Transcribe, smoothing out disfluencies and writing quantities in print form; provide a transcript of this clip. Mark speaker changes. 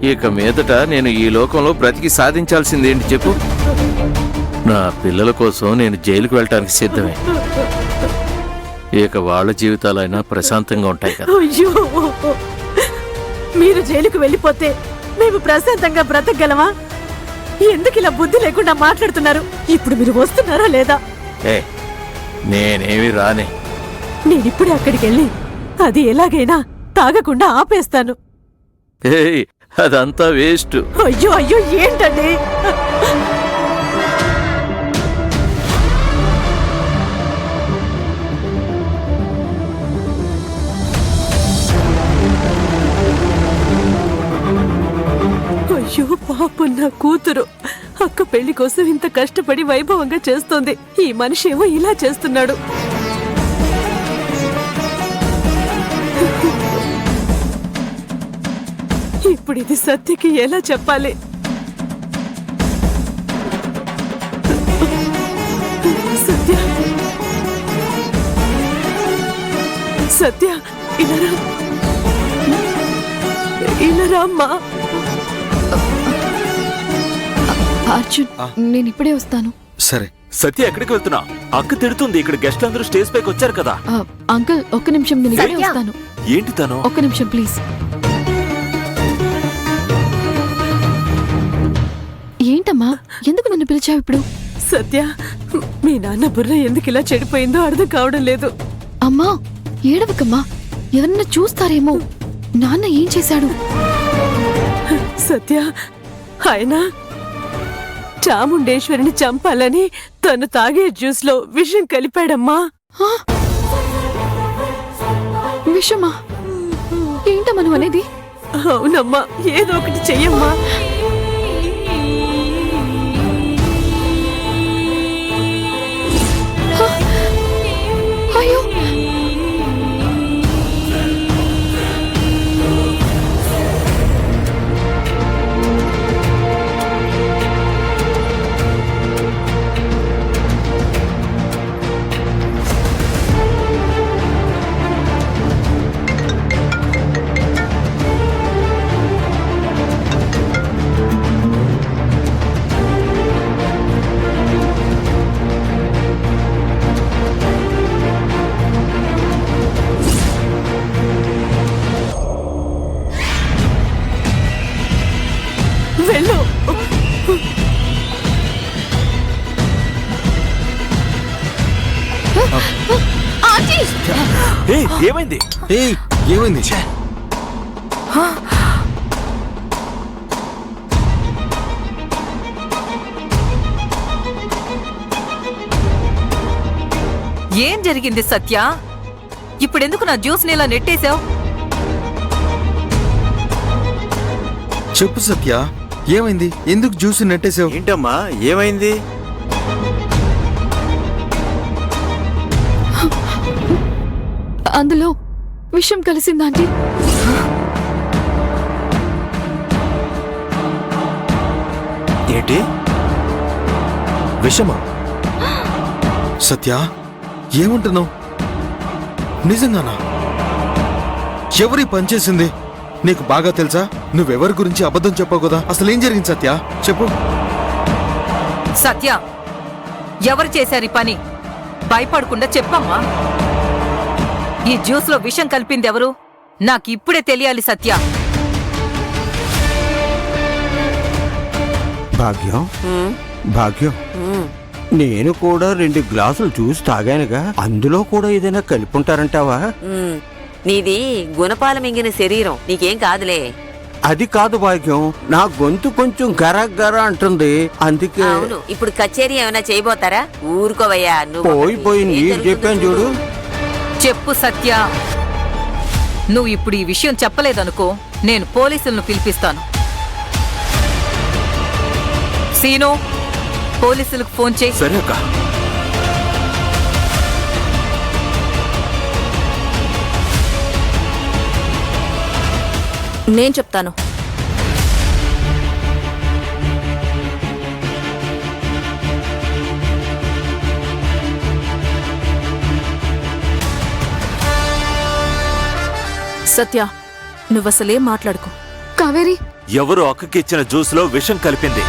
Speaker 1: ఇక మీదట నేను ఈ లోకంలో బ్రతికి సాధించాల్సిందేంటి చెప్పు? నా పిల్లల కోసం నేను జైలుకు వెళ్ళటానికి సిద్ధమే. ఇక వాళ్ళ జీవితాలైనా ప్రశాంతంగా ఉంటాయి కదా.
Speaker 2: అయ్యో, మీరు జైలుకు వెళ్ళిపోతే మేము ప్రశాంతంగా బ్రతకగలమా? ఎందుకు ఇలా బుద్ధి లేకుండా మాట్లాడుతున్నారు? ఇప్పుడు మీరు వస్తున్నారా లేదా?
Speaker 1: నేనేమి రానే.
Speaker 2: నేనిప్పుడే అక్కడికి వెళ్ళి అది ఎలాగైనా తాగకుండా ఆపేస్తాను.
Speaker 1: అదంతా వేస్ట్.
Speaker 2: అయ్యో అయ్యో, ఏంటండి? అయ్యో పాపం, నా కూతురు అక్క పెళ్లి కోసం ఇంత కష్టపడి వైభవంగా చేస్తోంది. ఈ మనిషి ఏమో ఇలా చేస్తున్నాడు. ఇప్పుడు ఇది సత్యకి ఎలా చెప్పాలి? సత్య, సత్య, ఇలా అమ్మా.
Speaker 3: అర్జున్, నేను ఇప్పుడే వస్తాను.
Speaker 4: సరే.
Speaker 5: సత్య, ఎక్కడికి వెళ్తున్నా? అక్క తిడుతుంది. ఇక్కడ గెస్ట్లు అందరూ స్టేజ్ పైకి వచ్చారు కదా.
Speaker 3: అంకుల్, ఒక్క నిమిషం, నేను ఇప్పుడే వస్తాను.
Speaker 5: ఏంటి తను?
Speaker 3: ఒక్క నిమిషం ప్లీజ్. ఏంటమ్మా, ఎందుకు నన్ను పిలిచావు ఇప్పుడు?
Speaker 2: సత్య, మీ నాన్న బుర్ర ఎందుకు ఇలా చెడిపోయిందో అర్థం కావడం లేదు.
Speaker 3: అమ్మా, ఏడవకమ్మా, ఎవరన్నా చూస్తారేమో. నాన్న ఏం చేశాడు?
Speaker 2: సత్య, ఆయన చాముండేశ్వరిని చంపాలని తను తాగే జ్యూస్ లో విషం కలిపాడమ్మా.
Speaker 3: విషమా? ఏంటమ్మా నువ్వు అనేది?
Speaker 2: అవునమ్మా, ఏదో ఒకటి చెయ్యమ్మా.
Speaker 3: అయ్యో,
Speaker 2: వెళ్ళు.
Speaker 5: ఏమైంది?
Speaker 4: ఏమైంది?
Speaker 6: ఏం జరిగింది సత్య? ఇప్పుడెందుకు నా జ్యూస్ ని ఇలా నెట్టేశావు?
Speaker 4: చెప్పు సత్య, ఏమైంది? ఎందుకు జ్యూస్ నెట్టేసావు?
Speaker 5: ఏంటమ్మా, ఏమైంది?
Speaker 3: అందులో విషం కలిసిందాంటీ.
Speaker 5: ఏంటి? విషమా?
Speaker 4: సత్య, ఏమంటున్నావు? నిజంగానా? ఎవరి పనిచేసింది? నీకు బాగా తెలుసా? నువ్వెవరి గురించి అబద్ధం చెప్పావు కదా. అసలు ఏం జరిగింది సత్య? చెప్పు.
Speaker 6: సత్య, ఎవరు చేశారు ఈ పని? భయపడకుండా చెప్పమ్మా. ఈ జ్యూస్ లో విషం కలిపింది ఎవరు? నాకిప్పుడే తెలియాలి సత్య.
Speaker 7: భాగ్యం, భాగ్యం, నేను కూడా 2 గ్లాసులు జ్యూస్ తాగానుగా. అందులో కూడా ఏదైనా కలిపి ఉంటారంటావా?
Speaker 8: నీది గుణపాల మింగిన శరీరం, నీకేం కాదులే.
Speaker 7: అది కాదు భాగ్యం, నా గొంతు కొంచెం గర గర అంటుంది, అందుకే.
Speaker 8: అవును, ఇప్పుడు కచేరీ ఏమైనా చేయబోతారా? ఊరుకోవయ్యా నువ్వు.
Speaker 7: పోయి నీకు చెప్పాను చూడు.
Speaker 6: చెప్పు సత్య. నువ్వు ఇప్పుడు ఈ విషయం చెప్పలేదనుకో, నేను పోలీసులను పిలిపిస్తాను. సీను, పోలీసులకు ఫోన్ చేయి.
Speaker 5: సరే అక్క.
Speaker 3: నేను చెప్తాను. సత్య, నువ్వసలేం మాట్లాడుకో.
Speaker 9: కావేరి,
Speaker 5: ఎవరు అక్కకి ఇచ్చిన జ్యూస్ లో విషం కలిపింది.